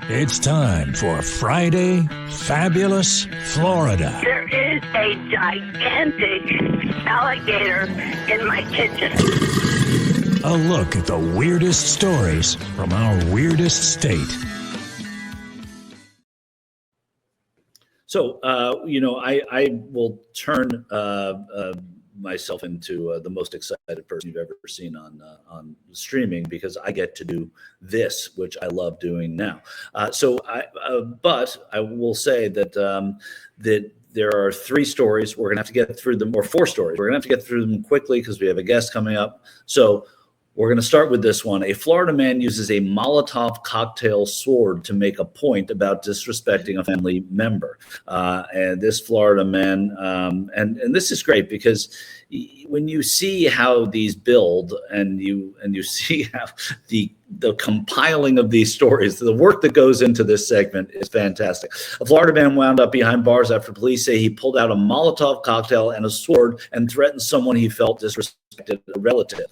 It's time for Friday Fabulous Florida. There is a gigantic alligator in my kitchen. A look at the weirdest stories from our weirdest state. So, I will turn myself into the most excited person you've ever seen on streaming, because I get to do this, which I love doing now. But I will say that that there are three stories. We're going to have to get through them, or four stories. We're going to have to get through them quickly because we have a guest coming up. So we're going to start with this one. A Florida man uses a Molotov cocktail sword to make a point about disrespecting a family member. And this Florida man, and this is great because when you see how these build, and you see how the compiling of these stories, the work that goes into this segment is fantastic. A Florida man wound up behind bars after police say he pulled out a Molotov cocktail and a sword and threatened someone he felt disrespected, a relative.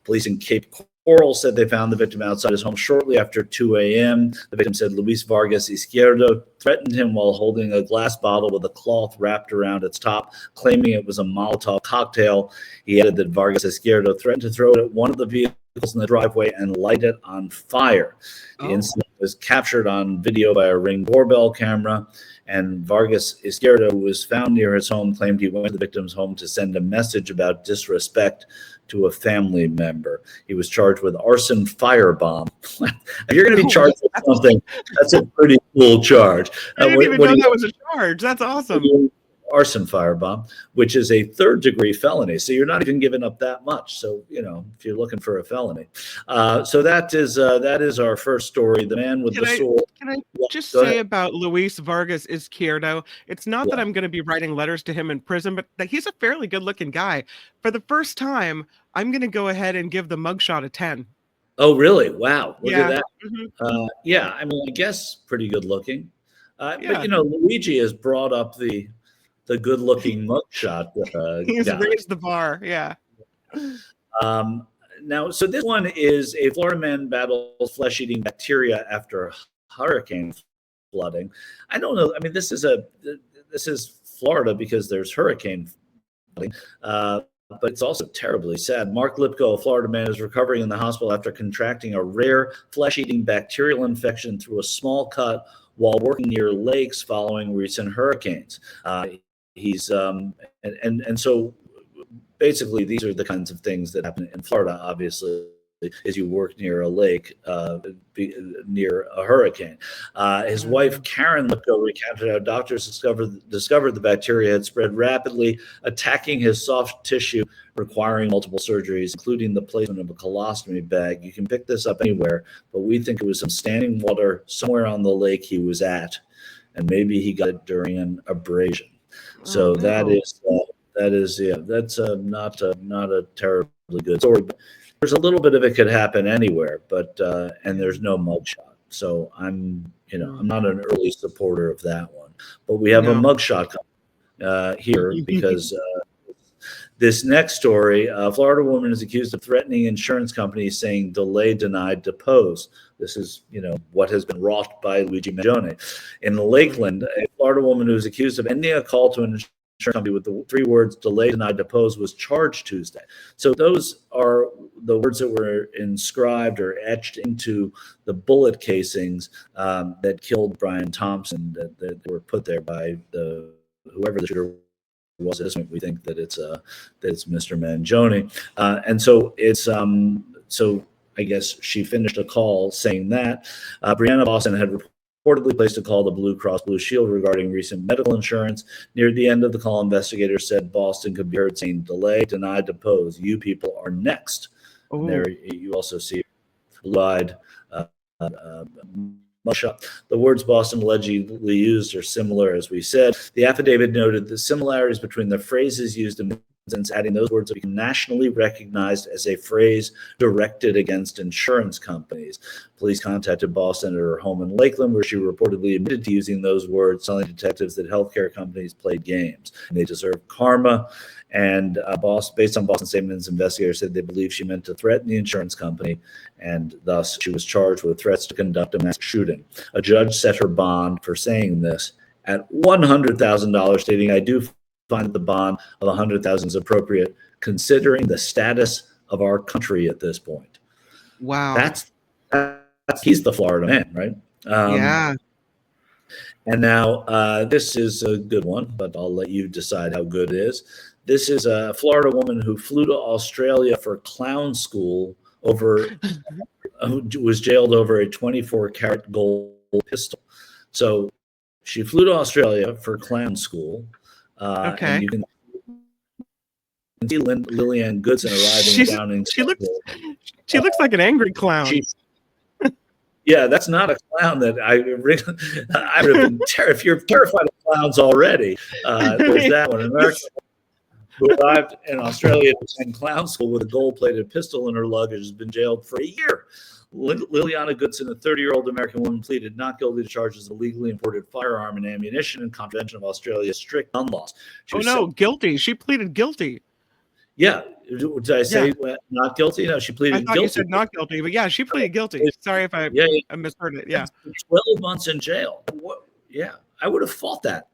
Police in Cape Coral said they found the victim outside his home shortly after 2 a.m. The victim said Luis Vargas Izquierdo threatened him while holding a glass bottle with a cloth wrapped around its top, claiming it was a Molotov cocktail. He added that Vargas Izquierdo threatened to throw it at one of the vehicles in the driveway and light it on fire. The incident was captured on video by a Ring doorbell camera, and Vargas Izquierdo, who was found near his home, claimed he went to the victim's home to send a message about disrespect to a family member. He was charged with arson firebomb. If you're going to be charged with something, that's a pretty cool charge. I didn't even know that was a charge. That's awesome. Arson firebomb, which is a third-degree felony. So you're not even giving up that much. So, if you're looking for a felony. So that is our first story. The man with the sword. Can I just say about Luis Vargas Izquierdo? It's not that I'm going to be writing letters to him in prison, but that he's a fairly good-looking guy. For the first time, I'm going to go ahead and give the mugshot a 10. Oh, really? Wow. Look at that. Mm-hmm. I guess pretty good-looking. But, Luigi has brought up the good-looking mugshot. He's raised the bar, yeah. Now, so this one is a Florida man battles flesh-eating bacteria after hurricane flooding. I don't know. I mean, this is Florida because there's hurricane flooding, but it's also terribly sad. Mark Lipko, a Florida man, is recovering in the hospital after contracting a rare flesh-eating bacterial infection through a small cut while working near lakes following recent hurricanes. He's and so basically these are the kinds of things that happen in Florida, obviously, is you work near a lake near a hurricane. His wife, Karen Lipko, recounted how doctors discovered the bacteria had spread rapidly, attacking his soft tissue, requiring multiple surgeries, including the placement of a colostomy bag. You can pick this up anywhere, but we think it was some standing water somewhere on the lake he was at, and maybe he got it during an abrasion. So that's not a terribly good story. But there's a little bit of it could happen anywhere, but and there's no mugshot. So I'm not an early supporter of that one. But we have a mugshot here because this next story, a Florida woman is accused of threatening insurance companies, saying delay, denied, depose. This is, what has been wrought by Luigi Mangione. In Lakeland, a Florida woman who is accused of ending a call to an insurance company with the three words delay, denied, depose was charged Tuesday. So those are the words that were inscribed or etched into the bullet casings that killed Brian Thompson, that were put there by whoever the shooter was. At this point, we think that it's Mr. Mangione, and so it's so I guess she finished a call saying that Brianna Boston had reportedly placed a call to Blue Cross Blue Shield regarding recent medical insurance. Near the end of the call, investigators said Boston could be heard saying delay, denied, depose. You people are next. There you also see blue-eyed mugshot. The words Boston allegedly used are similar, as we said. The affidavit noted the similarities between the phrases used in sentence, adding those words became nationally recognized as a phrase directed against insurance companies. Police contacted Boston at her home in Lakeland, where she reportedly admitted to using those words, telling detectives that healthcare companies played games and they deserve karma. And based on Boston statements, investigators said they believe she meant to threaten the insurance company, and thus she was charged with threats to conduct a mass shooting. A judge set her bond for saying this at $100,000, stating, "I do find that the bond of $100,000 is appropriate, considering the status of our country at this point." Wow. That's he's the Florida man, right? Yeah. And now this is a good one, but I'll let you decide how good it is. This is a Florida woman who flew to Australia for clown school who was jailed over a 24-karat gold pistol. So she flew to Australia for clown school. Okay. And you can see Lillian Goodson arriving down in. She looks like an angry clown. Yeah, that's not a clown that I would have been if you're terrified of clowns already, there's that one. American who arrived in Australia to attend clown school with a gold-plated pistol in her luggage has been jailed for a year. Liliana Goodson, a 30-year-old American woman, pleaded not guilty to charges of illegally imported firearm and ammunition and contravention of Australia's strict gun laws. Guilty. She pleaded guilty. Yeah. Did I say not guilty? No, she pleaded guilty. I thought you said not guilty, but yeah, she pleaded guilty. Sorry if I misheard it. Yeah. 12 months in jail. Yeah, I would have fought that.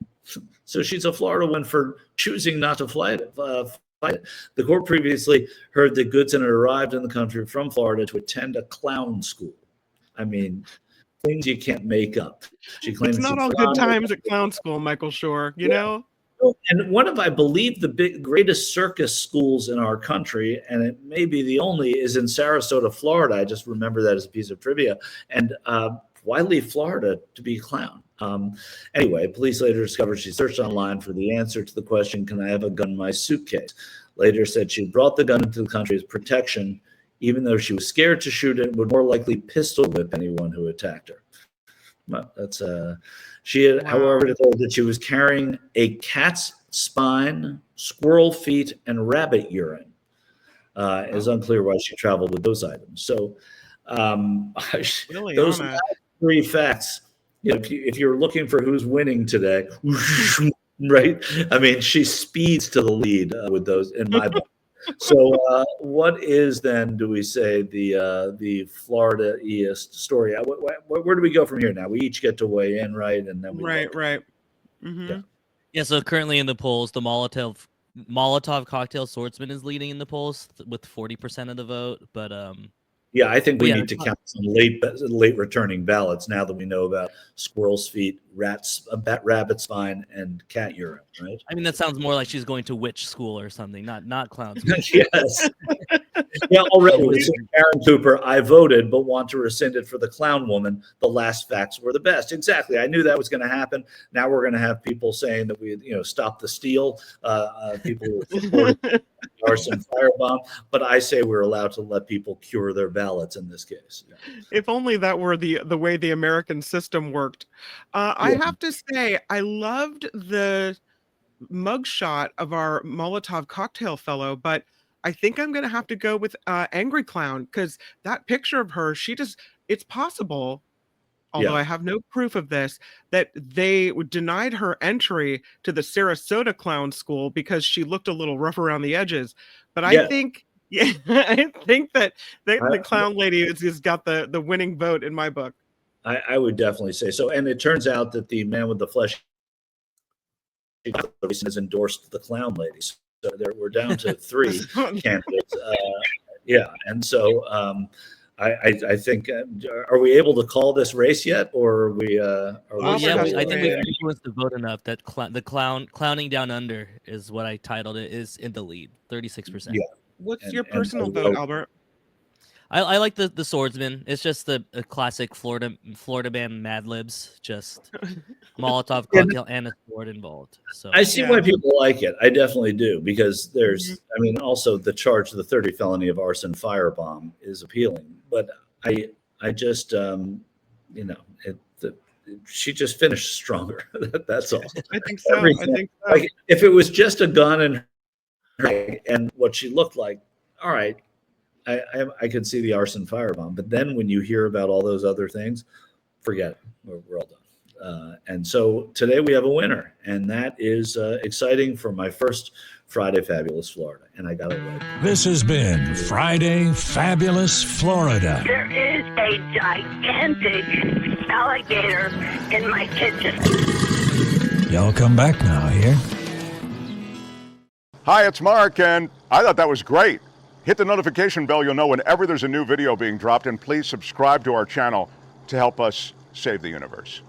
So she's a Florida one for choosing not to fight it. The court previously heard that Goodson had arrived in the country from Florida to attend a clown school. I mean, things you can't make up. She claims it's not all good times at clown school, Michael Shore, you know? And one of, I believe, the greatest circus schools in our country, and it may be the only, is in Sarasota, Florida. I just remember that as a piece of trivia. And why leave Florida to be a clown? Anyway, police later discovered she searched online for the answer to the question, "Can I have a gun in my suitcase?" Later said she brought the gun into the country as protection, even though she was scared to shoot it and would more likely pistol whip anyone who attacked her. Well, that's she had, however, declared that she was carrying a cat's spine, squirrel feet, and rabbit urine. It's unclear why she traveled with those items. So those three facts. You know, if you're looking for who's winning today, right? I mean, she speeds to the lead with those in my book. So, what is then? Do we say the Florida-iest story? Where do we go from here? Now we each get to weigh in, right? And then right. Mm-hmm. Yeah. So currently in the polls, the Molotov cocktail swordsman is leading in the polls with 40% of the vote, but yeah, I think we need to count some late returning ballots now that we know about squirrel's feet, rabbit spine, and cat urine, right? I mean, that sounds more like she's going to witch school or something, not clown school. Yes. Yeah, already. Aaron Cooper, I voted, but want to rescind it for the clown woman. The last facts were the best. Exactly. I knew that was going to happen. Now we're going to have people saying that we, stop the steal. People who supported arson firebomb, but I say we're allowed to let people cure their ballots in this case. Yeah. If only that were the way the American system worked. I have to say, I loved the mugshot of our Molotov cocktail fellow, but I think I'm going to have to go with Angry Clown, because that picture of her, it's possible, although I have no proof of this, that they denied her entry to the Sarasota Clown School because she looked a little rough around the edges. But I think, I think that the clown lady has got the winning vote in my book. I would definitely say so. And it turns out that the man with the flesh has endorsed the clown lady. So we're down to 3 candidates. And so I think, are we able to call this race yet, or are we? I think we've influenced the vote enough that the clowning down under is what I titled it, is in the lead, 36%. Yeah. What's your personal vote, Albert? I like the swordsman. It's just a classic Florida band Mad Libs, just Molotov cocktail and a sword involved. So I see why people like it. I definitely do, because there's, I mean, also the charge of the 30 felony of arson firebomb is appealing. But I just, she just finished stronger. That's all. I think so. Like, if it was just a gun in and what she looked like, all right, I could see the arson firebomb. But then when you hear about all those other things, forget it. We're all done. And so today we have a winner, and that is exciting for my first Friday Fabulous Florida, and I got it right. This has been Friday Fabulous Florida. There is a gigantic alligator in my kitchen. Y'all come back now here. Hi, it's Mark, and I thought that was great. Hit the notification bell, you'll know whenever there's a new video being dropped, and please subscribe to our channel to help us save the universe.